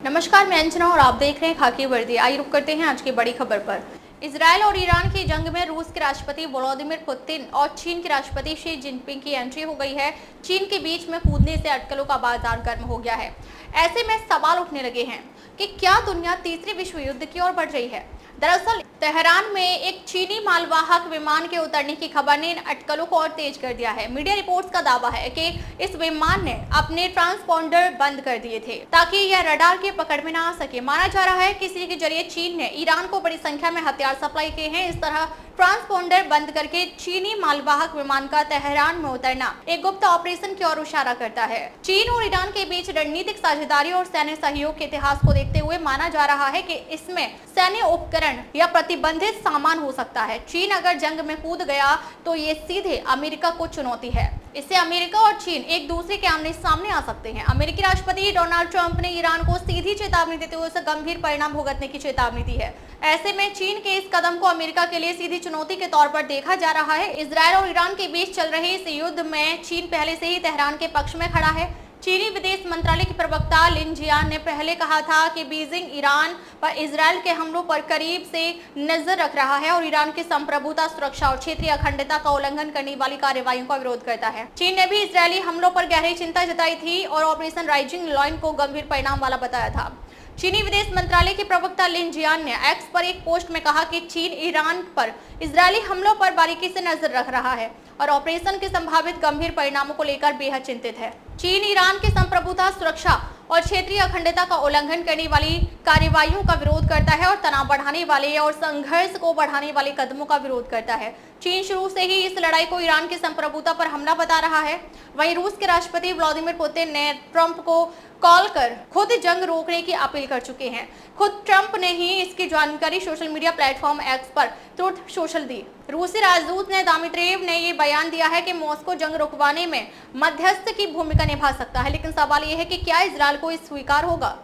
नमस्कार, मैं अंजना और आप देख रहे हैं खाकी वर्दी। आइए रुक करते हैं आज की बड़ी खबर पर। इजरायल और ईरान की जंग में रूस के राष्ट्रपति व्लादिमीर पुतिन और चीन के राष्ट्रपति शी जिनपिंग की एंट्री हो गई है। चीन के बीच में कूदने से अटकलों का बाजार गर्म हो गया है। ऐसे में सवाल उठने लगे हैं कि क्या दुनिया तीसरे विश्व युद्ध की ओर बढ़ रही है। दरअसल तेहरान में एक चीनी मालवाहक विमान के उतरने की खबर ने इन अटकलों को और तेज कर दिया है। मीडिया रिपोर्ट्स का दावा है कि इस विमान ने अपने ट्रांसपॉन्डर बंद कर दिए थे ताकि यह रडार की पकड़ में न आ सके। माना जा रहा है कि इसी के जरिए चीन ने ईरान को बड़ी संख्या में हथियार सप्लाई किए हैं। इस तरह ट्रांसपॉन्डर बंद करके चीनी मालवाहक विमान का तेहरान में उतरना एक गुप्त ऑपरेशन की ओर इशारा करता है। चीन और ईरान के बीच रणनीतिक साझेदारी और सैन्य सहयोग के इतिहास को देखते हुए माना जा रहा है कि इसमें सैन्य उपकरण या प्रतिबंधित सामान हो सकता है। चीन अगर जंग में कूद गया तो ये सीधे अमेरिका को चुनौती है। इससे अमेरिका और चीन एक दूसरे के आमने सामने आ सकते हैं। अमेरिकी राष्ट्रपति डोनाल्ड ट्रंप ने ईरान को सीधी चेतावनी देते हुए उसे गंभीर परिणाम भुगतने की चेतावनी दी है। ऐसे में चीन के इस कदम को अमेरिका के लिए सीधी चुनौती के तौर पर देखा जा रहा है। इजरायल और ईरान के बीच चल रहे इस युद्ध में चीन पहले से ही तेहरान के पक्ष में खड़ा है। चीनी विदेश मंत्रालय के प्रवक्ता लिन जियान ने पहले कहा था कि बीजिंग ईरान पर इजरायल के हमलों पर करीब से नजर रख रहा है और ईरान की संप्रभुता, सुरक्षा और क्षेत्रीय अखंडता का उल्लंघन करने वाली कार्रवाइयों का विरोध करता है। चीन ने भी इजरायली हमलों पर गहरी चिंता जताई थी और ऑपरेशन राइजिंग लायन को गंभीर परिणाम वाला बताया था। चीनी विदेश मंत्रालय के प्रवक्ता लिन जियान ने एक्स पर एक पोस्ट में कहा कि चीन ईरान पर इजरायली हमलों पर बारीकी से नजर रख रहा है और ऑपरेशन के संभावित गंभीर परिणामों को लेकर बेहद चिंतित है। चीन ईरान की संप्रभुता, सुरक्षा और क्षेत्रीय अखंडता का उल्लंघन करने वाली कार्रवाइयों का विरोध करता है और तनाव बढ़ाने वाले और संघर्ष को बढ़ाने वाले कदमों का विरोध करता है। चीन शुरू से ही इस लड़ाई को ईरान की संप्रभुता पर हमला बता रहा है। वहीं रूस के राष्ट्रपति व्लादिमीर पुतिन ने ट्रंप को कॉल कर खुद जंग रोकने की अपील कर चुके हैं। खुद ट्रंप ने ही इसकी जानकारी सोशल मीडिया प्लेटफॉर्म एक्स पर ट्रुथ सोशल दी। रूसी राजदूत ने दामित्रेव ने ये बयान दिया है कि मॉस्को जंग रुकवाने में मध्यस्थ की भूमिका निभा सकता है, लेकिन सवाल यह है कि क्या इजरायल को इस स्वीकार होगा।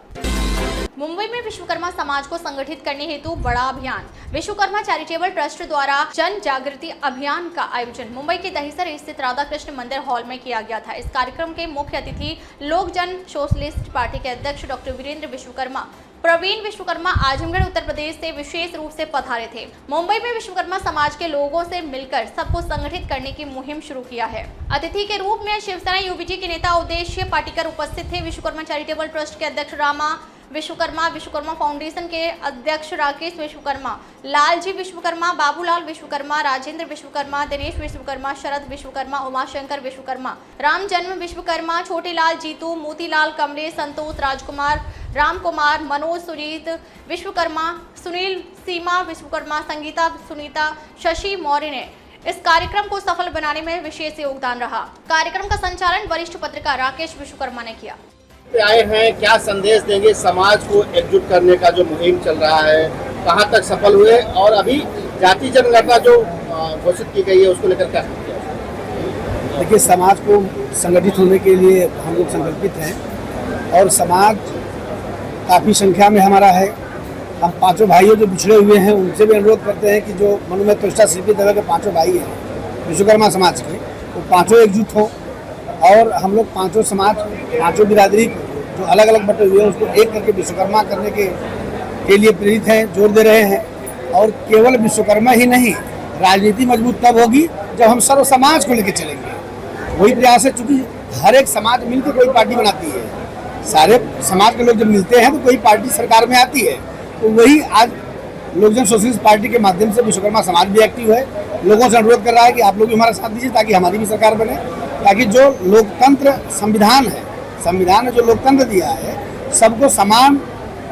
मुंबई में विश्वकर्मा समाज को संगठित करने हेतु बड़ा अभियान। विश्वकर्मा चैरिटेबल ट्रस्ट द्वारा जन जागृति अभियान का आयोजन मुंबई के दहिसर स्थित राधा कृष्ण मंदिर हॉल में किया गया था। इस कार्यक्रम के मुख्य अतिथि लोक जन सोशलिस्ट पार्टी के अध्यक्ष डॉक्टर वीरेंद्र विश्वकर्मा, प्रवीण विश्वकर्मा आजमगढ़ उत्तर प्रदेश से विशेष रूप से पधारे थे। मुंबई में विश्वकर्मा समाज के लोगों से मिलकर सबको संगठित करने की मुहिम शुरू किया है। अतिथि के रूप में शिवसेना यूबीजी के नेता उद्देश्य पाटिकर उपस्थित थे। विश्वकर्मा चैरिटेबल ट्रस्ट के अध्यक्ष रामा विश्वकर्मा, विश्वकर्मा फाउंडेशन के अध्यक्ष राकेश विश्वकर्मा, लालजी विश्वकर्मा, बाबूलाल विश्वकर्मा, राजेंद्र विश्वकर्मा, दिनेश विश्वकर्मा, शरद विश्वकर्मा, उमाशंकर विश्वकर्मा, राम जन्म विश्वकर्मा, छोटेलाल, जीतू, मोतीलाल, कमलेश, संतोष, राजकुमार, राम कुमार, मनोज, सुजीत विश्वकर्मा, सुनील, सीमा विश्वकर्मा, संगीता, सुनीता, शशि मौर्य ने इस कार्यक्रम को सफल बनाने में विशेष योगदान रहा। कार्यक्रम का संचालन वरिष्ठ पत्रकार राकेश विश्वकर्मा ने किया। आए हैं, क्या संदेश देंगे समाज को एकजुट करने का जो मुहिम चल रहा है, कहां तक सफल हुए और अभी जाति जनगणना जो घोषित की गई है उसको लेकर क्या? देखिए, समाज को संगठित होने के लिए हम लोग संकल्पित हैं और समाज काफ़ी संख्या में हमारा है। हम पांचों भाइयों जो बिछड़े हुए हैं उनसे भी अनुरोध करते हैं कि जो मनुमेह त्वष्टा शिल्पी दल के पांचों भाई हैं विश्वकर्मा समाज के, वो पांचों एकजुट हों और हम लोग पांचों समाज, पांचों बिरादरी जो अलग अलग बटे हुए हैं उसको एक करके विश्वकर्मा करने के लिए प्रेरित हैं, जोर दे रहे हैं। और केवल विश्वकर्मा ही नहीं, राजनीति मजबूत तब होगी जब हम सर्व समाज को लेकर चलेंगे। वही प्रयास है, चूँकि हर एक समाज मिलकर कोई पार्टी बनाती है, सारे समाज के लोग जब मिलते हैं तो कोई पार्टी सरकार में आती है। तो वही आज लोक जन सोशलिस्ट पार्टी के माध्यम से विश्वकर्मा समाज भी एक्टिव है, लोगों से अनुरोध कर रहा है कि आप लोग भी हमारा साथ दीजिए ताकि हमारी भी सरकार बने, ताकि जो लोकतंत्र संविधान है, संविधान ने जो लोकतंत्र दिया है, सबको समान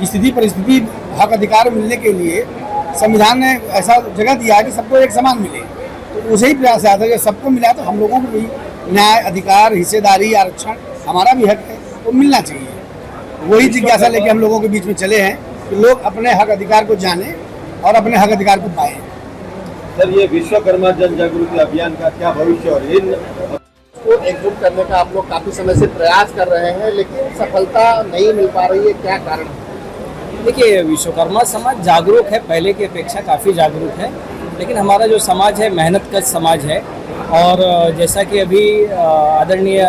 स्थिति परिस्थिति हक अधिकार मिलने के लिए संविधान ने ऐसा जगह दिया है कि सबको एक समान मिले। तो उसे ही प्रयास आता है कि सबको मिला तो हम लोगों को भी न्याय, अधिकार, हिस्सेदारी, आरक्षण हमारा भी हक है वो मिलना चाहिए। वही जिज्ञासा लेके हम लोगों के बीच में चले हैं कि लोग अपने हक अधिकार को जाने और अपने हक अधिकार को पाएं। सर, ये विश्वकर्मा जन जागृति अभियान का क्या भविष्य और इन को एकजुट करने का आप लोग काफी समय से प्रयास कर रहे हैं लेकिन सफलता नहीं मिल पा रही है, क्या कारण है? देखिए, विश्वकर्मा समाज जागरूक है, पहले की अपेक्षा काफ़ी जागरूक है, लेकिन हमारा जो समाज है मेहनत का समाज है। और जैसा कि अभी आदरणीय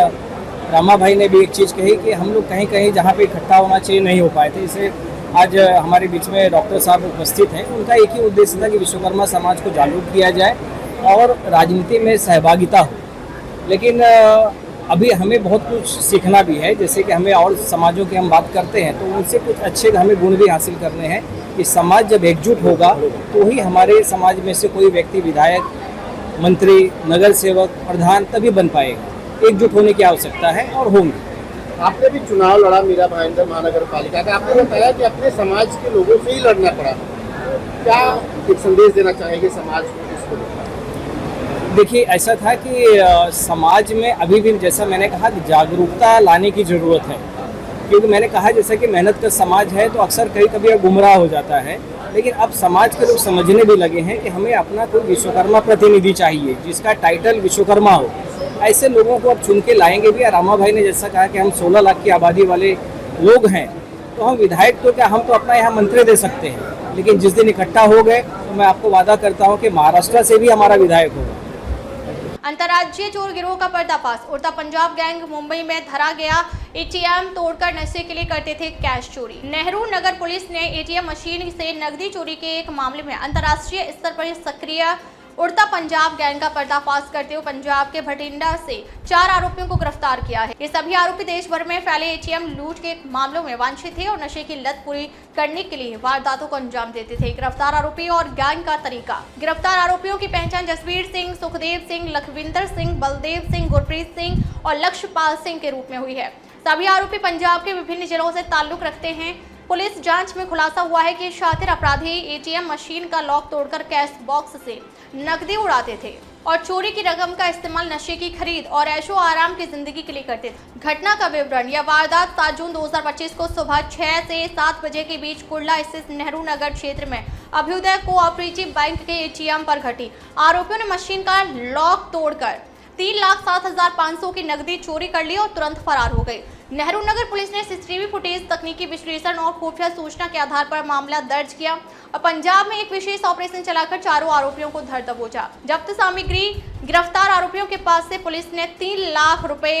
रामा भाई ने भी एक चीज़ कही कि हम लोग कहीं कहीं जहाँ पे इकट्ठा होना चाहिए नहीं हो पाए थे। इसे आज हमारे बीच में डॉक्टर साहब उपस्थित हैं। उनका एक ही उद्देश्य था कि विश्वकर्मा समाज को जागरूक किया जाए और राजनीति में सहभागिता हो। लेकिन अभी हमें बहुत कुछ सीखना भी है, जैसे कि हमें और समाजों की हम बात करते हैं तो उनसे कुछ अच्छे हमें गुण भी हासिल करने हैं कि समाज जब एकजुट होगा तो ही हमारे समाज में से कोई व्यक्ति विधायक, मंत्री, नगर सेवक, प्रधान तभी बन पाएगा। एकजुट होने की आवश्यकता है और होंगे। आपने भी चुनाव लड़ा मीरा भाईंदर महानगर पालिका का, आपने बताया कि अपने समाज के लोगों से ही लड़ना पड़ा, क्या एक संदेश देना चाहेंगे समाज को इसको? देखिए, ऐसा था कि समाज में अभी भी जैसा मैंने कहा कि जागरूकता लाने की ज़रूरत है, क्योंकि मैंने कहा जैसा कि मेहनत का समाज है तो अक्सर कभी गुमराह हो जाता है। लेकिन अब समाज के लोग समझने भी लगे हैं कि हमें अपना कोई विश्वकर्मा प्रतिनिधि चाहिए जिसका टाइटल विश्वकर्मा हो। ऐसे लोगों को अब चुन के लाएंगे भी। रामा भाई ने जैसा कहा कि हम 16 लाख की आबादी वाले लोग हैं तो हम विधायक तो क्या, हम तो अपना यहाँ मंत्री दे सकते हैं, लेकिन जिस दिन इकट्ठा हो गए तो मैं आपको वादा करता हूँ कि महाराष्ट्र से भी हमारा विधायक होगा। अंतर्राज्यीय चोर गिरोह का पर्दाफाश। उड़ता पंजाब गैंग मुंबई में धरा गया। एटीएम तोड़कर नशे के लिए करते थे कैश चोरी। नेहरू नगर पुलिस ने एटीएम मशीन से नकदी चोरी के एक मामले में अंतर्राष्ट्रीय स्तर पर सक्रिय उड़ता पंजाब गैंग का पर्दाफाश करते हुए पंजाब के भटिंडा से 4 आरोपियों को गिरफ्तार किया है। ये सभी आरोपी देश भर में फैले एटीएम लूट के मामलों में वांछित थे और नशे की लत पूरी करने के लिए वारदातों को अंजाम देते थे। गिरफ्तार आरोपी और गैंग का तरीका। गिरफ्तार आरोपियों की पहचान जसवीर सिंह, सुखदेव सिंह, लखविंदर सिंह, बलदेव सिंह, गुरप्रीत सिंह और लक्ष्यपाल सिंह के रूप में हुई है। सभी आरोपी पंजाब के विभिन्न जिलों से ताल्लुक रखते हैं। पुलिस जांच में खुलासा हुआ है कि शातिर अपराधी एटीएम मशीन का लॉक तोड़कर कैश बॉक्स से नकदी उड़ाते थे और चोरी की रकम का इस्तेमाल नशे की खरीद और ऐशो आराम की जिंदगी के लिए करते थे। घटना का विवरण। यह वारदात 7 जून 2025 को सुबह 6 से 7 बजे के बीच कुर्ला स्थित नेहरू नगर क्षेत्र में अभ्युदय कोऑपरेटिव बैंक के एटीएम पर घटी। आरोपियों ने मशीन का लॉक तोड़कर 3,07,500 की नकदी चोरी कर ली और तुरंत फरार हो गए। नेहरू नगर पुलिस ने सीसीटीवी फुटेज, तकनीकी विश्लेषण और खुफिया सूचना के आधार पर मामला दर्ज किया और पंजाब में एक विशेष ऑपरेशन चलाकर चारों आरोपियों को धर दबोचा। जब्त सामग्री। गिरफ्तार आरोपियों के पास से पुलिस ने 3 लाख रुपए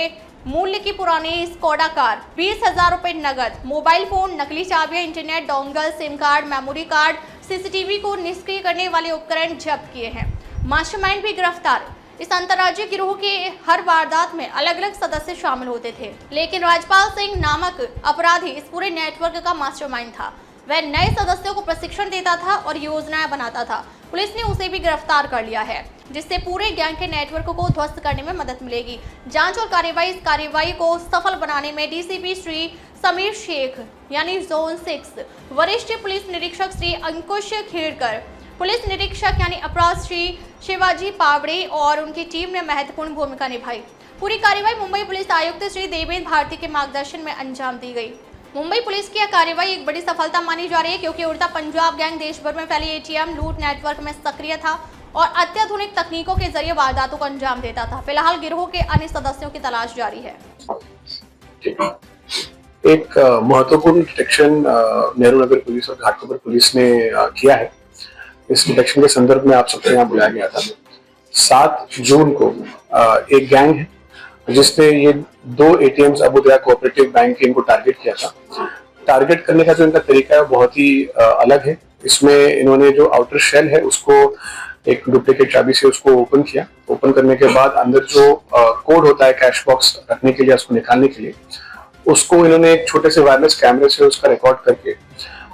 मूल्य की पुरानी स्कोडा कार, 20,000 रुपए नगद, मोबाइल फोन, नकली चाबियां, internet dongle, SIM card, memory card, CCTV को निष्क्रिय करने वाले उपकरण जब्त किए हैं। मास्टरमाइंड भी गिरफ्तार। इस अंतर्राज्यीय गिरोह के हर वारदात में अलग अलग सदस्य शामिल होते थे, लेकिन राजपाल सिंह नामक अपराधी इस पूरे नेटवर्क का मास्टरमाइंड था। वह नए सदस्यों को प्रशिक्षण देता था और योजनाएं बनाता था। पुलिस ने उसे भी गिरफ्तार कर लिया है, जिससे पूरे गैंग के नेटवर्क को ध्वस्त करने में मदद मिलेगी। जांच और कार्रवाई को सफल बनाने में डीसीपी श्री समीर शेख यानी जोन 6, वरिष्ठ पुलिस निरीक्षक श्री अंकुश खेड़कर, पुलिस निरीक्षक यानी अपराध श्री शिवाजी पावड़े और उनकी टीम ने महत्वपूर्ण भूमिका निभाई। पूरी कार्रवाई मुंबई पुलिस आयुक्त श्री देवेंद्र भारती के मार्गदर्शन में अंजाम दी गई। मुंबई पुलिस की यह कार्रवाई एक बड़ी सफलता मानी जा रही है, क्योंकि उड़ता पंजाब गैंग देश भर में फैली एटीएम लूट नेटवर्क में सक्रिय था और अत्याधुनिक तकनीकों के जरिए वारदातों को अंजाम देता था। फिलहाल गिरोह के अन्य सदस्यों की तलाश जारी है। एक महत्वपूर्ण डिटेक्शन नेहरू नगर पुलिस और घाटकोपर पुलिस ने किया है। इस डिटेक्शन के संदर्भ में आप सबको यहाँ बुलाया गया था। 7 जून को एक गैंग है जिसने ये 2 एटीएम्स अभ्युदय कोऑपरेटिव बैंक के इनको टारगेट किया था। टारगेट करने का जो इनका तरीका है बहुत ही अलग है। इसमें इन्होंने जो आउटर शेल है उसको एक डुप्लीकेट चाबी से उसको ओपन किया। ओपन करने के बाद अंदर जो कोड होता है कैश बॉक्स रखने के लिए, उसको निकालने के लिए, उसको इन्होंने एक छोटे से वायरलेस कैमरे से उसका रिकॉर्ड करके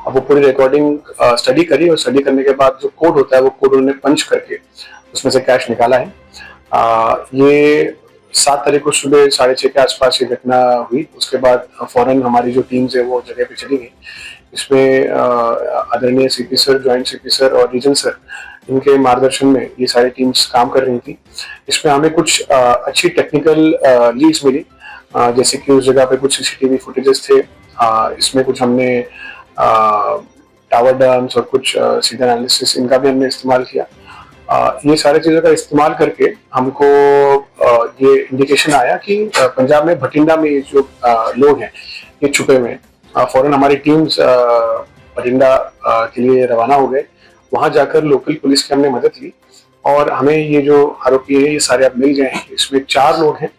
अब वो पूरी रिकॉर्डिंग स्टडी करी और स्टडी करने के बाद जो कोड होता है वो कोड उन्होंने पंच करके उसमें से कैश निकाला है। ये 7 तारीख को सुबह 6:30 के आसपास ये घटना हुई। उसके बाद फौरन हमारी जो टीम्स है वो जगह पे चली गई। इसमें आदरणीय CP sir, joint CP sir और रीजन सर, इनके मार्गदर्शन में ये सारी टीम्स काम कर रही थी। इसमें हमें कुछ अच्छी टेक्निकल लीड्स मिली, जैसे कि उस जगह पे कुछ सीसीटीवी फुटेजेस थे। इसमें कुछ हमने टावर डम्स और कुछ सीधा एनालिसिस इनका भी हमने इस्तेमाल किया। ये सारी चीजों का इस्तेमाल करके हमको ये इंडिकेशन आया कि पंजाब में भटिंडा में जो लोग हैं ये छुपे हुए हैं। फौरन हमारी टीम्स भटिंडा के लिए रवाना हो गए। वहां जाकर लोकल पुलिस की हमने मदद ली और हमें ये जो आरोपी है ये सारे अब मिल गए हैं। इसमें 4 लोग हैं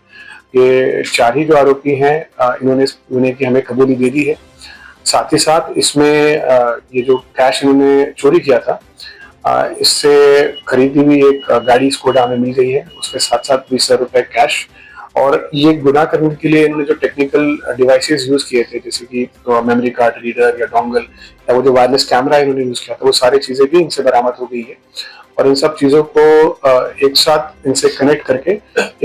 ये 4 ही जो आरोपी हैं इन्होंने की हमें कबूली दे दी है। साथ ही साथ इसमें ये जो कैश इन्होंने चोरी किया था इससे खरीदी हुई एक गाड़ी स्कोडा हमें मिल गई है, उसके साथ साथ 20,000 रुपए कैश। और ये गुनाह करने के लिए इन्होंने जो टेक्निकल डिवाइसेस यूज किए थे जैसे कि मेमोरी कार्ड रीडर या डोंगल या वो जो वायरलेस कैमरा इन्होंने यूज किया था, वो सारी चीजें भी इनसे बरामद हो गई है। और इन सब चीजों को एक साथ इनसे कनेक्ट करके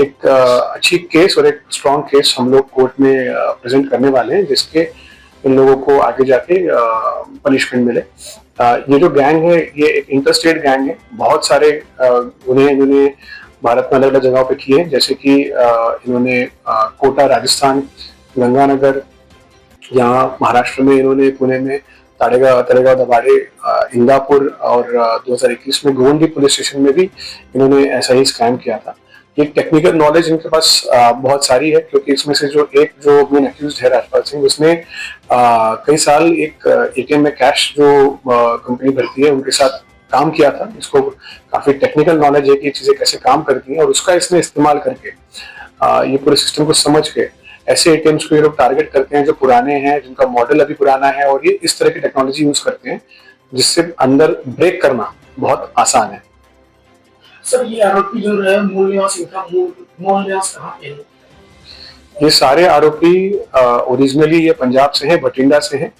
एक अच्छी केस और एक स्ट्रॉन्ग केस हम लोग कोर्ट में प्रेजेंट करने वाले हैं, जिसके इन लोगों को आगे जाके पनिशमेंट मिले। ये जो गैंग है ये एक इंटरस्टेट गैंग है, बहुत सारे गुन्हे इन्होंने भारत में अलग अलग जगहों पे किए हैं, जैसे कि इन्होंने कोटा राजस्थान, गंगानगर, यहाँ महाराष्ट्र में इन्होंने पुणे में तळेगाव दबाड़े, इंदापुर और 2021 में गोवंडी पुलिस स्टेशन में भी इन्होंने ऐसा ही स्कैम किया था। ये टेक्निकल नॉलेज इनके पास बहुत सारी है, क्योंकि इसमें से जो मेन अक्यूज्ड है राजपाल सिंह, उसने कई साल एक एटीएम में कैश जो कंपनी भरती है उनके साथ काम किया था। इसको काफी टेक्निकल नॉलेज है कि ये चीजें कैसे काम करती हैं, और उसका इसने इस्तेमाल करके ये पूरे सिस्टम को समझ के ऐसे एटीएम्स को ये लोग टारगेट करते हैं जो पुराने हैं, जिनका मॉडल अभी पुराना है, और ये इस तरह की टेक्नोलॉजी यूज करते हैं जिससे अंदर ब्रेक करना बहुत आसान है। सर, ये आरोपी जो है मूल निवास कहाँ पे है? ये सारे आरोपी ओरिजिनली ये पंजाब से हैं, भटिंडा से हैं,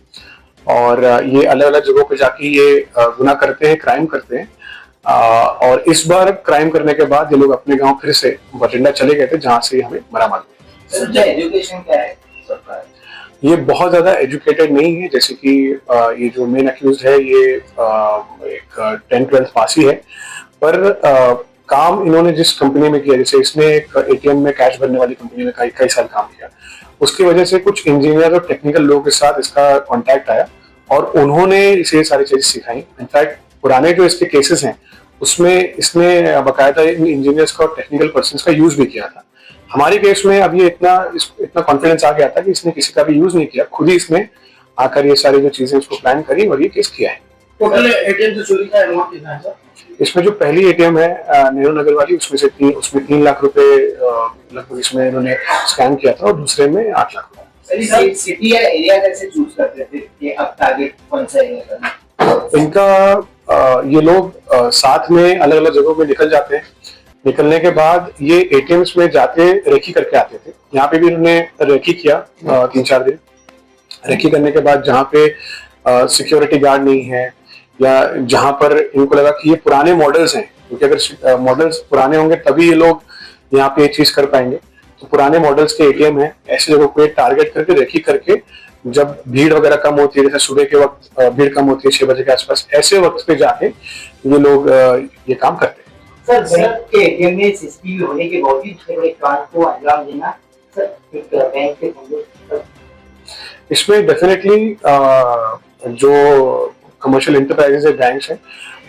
और ये अलग अलग जगहों पे जाके ये गुनाह करते हैं, क्राइम करते हैं। और इस बार क्राइम करने के बाद ये लोग अपने गांव फिर से भटिंडा चले गए थे, जहां से हमें बरामद हुए। एजुकेशन क्या है सबका? ये बहुत ज्यादा एजुकेटेड नहीं है, जैसे कि ये जो मेन अक्यूज है ये एक 10th-12th पास ही है, पर काम इन्होंने जिस कंपनी में किया, जैसे इसने एक एटीएम में कैश भरने वाली कंपनी में कई साल काम किया, उसकी वजह से कुछ इंजीनियर और टेक्निकल लोगों के साथ इसका कांटेक्ट आया और उन्होंने इसे सारी चीजें सिखाई। इनफैक्ट पुराने जो इसके केसेस हैं उसमें इसने बाकायदा इन इंजीनियर्स का और टेक्निकल पर्सन्स का यूज भी किया था। हमारे केस में अब ये इतना कॉन्फिडेंस आ गया था कि इसने किसी का भी यूज नहीं किया, खुद ही इसने आकर ये सारी जो चीजें उसको प्लान करी और ये केस किया है। टोटल एटीएम से चोरी का अमाउंट कितना है सर? इसमें जो पहली एटीएम है नेहरू नगर वाली, उसमें 3 लाख रुपए लगभग इसमें इन्होंने स्कैम किया था, और दूसरे में 8 लाख रुपए। सिटी या एरिया कैसे चूज करते थे कि अब टारगेट कौन सा एरिया करना? इनका ये लोग साथ में अलग अलग जगहों में निकल जाते हैं। निकलने के बाद ये एटीएम्स में जाके रेकी करके आते थे। यहाँ पे भी इन्होंने रेकी किया 3-4 दिन। रेकी करने के बाद जहाँ पे सिक्योरिटी गार्ड नहीं है या जहाँ पर इनको लगा कि ये पुराने मॉडल्स हैं, क्योंकि अगर मॉडल्स पुराने होंगे तभी ये लोग यहाँ पे ये चीज कर पाएंगे, तो पुराने मॉडल्स के एटीएम है, ऐसे जगहों को टारगेट करके रेकी करके जब भीड़ वगैरह कम होती है, जैसे सुबह के वक्त भीड़ कम होती है 6 बजे के आसपास, ऐसे वक्त पे जाके ये लोग ये काम करते हैं। सर, बैंक के एटीएम में सीसीटीवी होने के बावजूद बड़े कांड को अंजाम देना सर एक बैंक के इसमें डेफिनेटली जो कमर्शियल एंटरप्राइजेज है, बैंक्स हैं,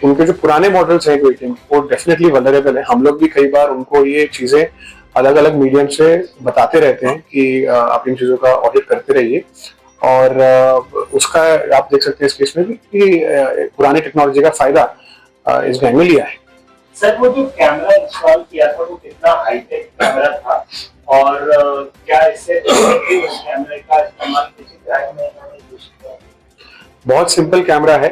उनके जो पुराने मॉडल्स हैं एटीएम वो डेफिनेटली वल्नरेबल है। हम लोग भी कई बार उनको ये चीजें अलग अलग मीडियम से बताते रहते हैं कि आप इन चीजों का ऑडिट करते रहिए, और उसका आप देख सकते हैं इस केस में भी कि पुरानी टेक्नोलॉजी का फायदा इस गैंग में लिया है। सर, वो जो कैमरा इंस्टॉल किया था वो कितना हाईटेक कैमरा था, और क्या इससे उस कैमरे का इस्तेमाल किसी क्राइम में यूज किया? बहुत सिंपल कैमरा है,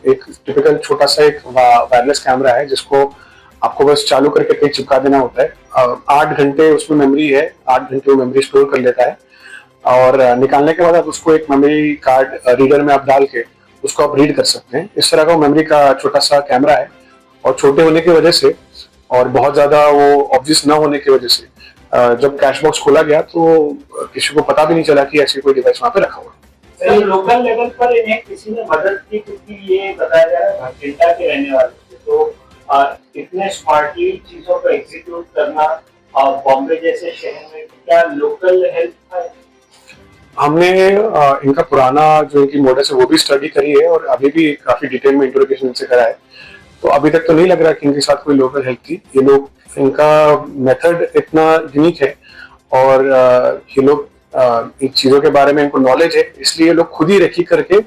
एक टिपिकल छोटा सा एक वायरलेस कैमरा है जिसको आपको बस चालू करके कहीं चिपका देना होता है। 8 घंटे उसमें मेमोरी है, 8 घंटे वो मेमोरी स्टोर कर लेता है, और निकालने के बाद आप उसको एक मेमोरी कार्ड रीडर में आप डाल के उसको आप रीड कर सकते हैं। इस तरह का मेमोरी का छोटा सा कैमरा है, और छोटे होने की वजह से और बहुत ज्यादा वो ऑब्वियस ना होने की वजह से जब कैश बॉक्स खोला गया तो किसी को पता भी नहीं चला कि ऐसी कोई डिवाइस वहां पे रखा हुआ है। लोकल लेवल पर इन्हें किसी ने मदद की, क्योंकि ये बताया जा रहा है भटिंडा के रहने वाले थे, तो इतने स्मार्टली चीजों को एग्जीक्यूट करना बॉम्बे जैसे शहर में, क्या लोकल हेल्प था? हमने इनका पुराना जो इनकी मॉडल्स है वो भी स्टडी करी है, और अभी भी काफी डिटेल में इंटरोगेशन इनसे करा है, तो अभी तक तो नहीं लग रहा कि इनके साथ कोई लोकल हेल्प थी। ये लोग, इनका मेथड इतना यूनिक है, और ये लोग इन चीजों के बारे में इनको नॉलेज है, इसलिए ये लोग खुद ही रेकी करके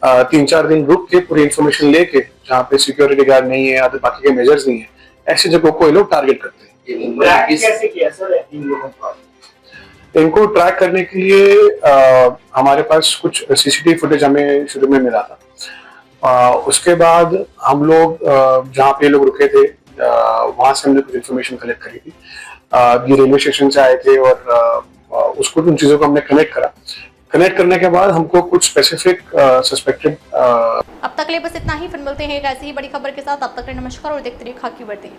3-4 दिन रुक के पूरी इन्फॉर्मेशन लेके, जहाँ पे सिक्योरिटी गार्ड नहीं है या बाकी के मेजर्स नहीं है, ऐसी जगहों को ये लोग टारगेट करते हैं। कैसे किया सर इन लोगों को? इनको ट्रैक करने के लिए हमारे पास कुछ सीसीटीवी फुटेज हमें शुरू में मिला था। उसके बाद हम लोग जहाँ पे लोग रुके थे वहां से हमने कुछ इन्फॉर्मेशन कलेक्ट करी थी। ये रेलवे स्टेशन से आए थे और उसको उन चीजों को हमने कनेक्ट करा। कनेक्ट करने के बाद हमको कुछ स्पेसिफिक सस्पेक्टेड। अब तक के लिए बस इतना ही, फिर मिलते हैं एक ऐसी ही बड़ी खबर के साथ। अब तक के लिए नमस्कार और देखते रहिए खाकी वर्दी।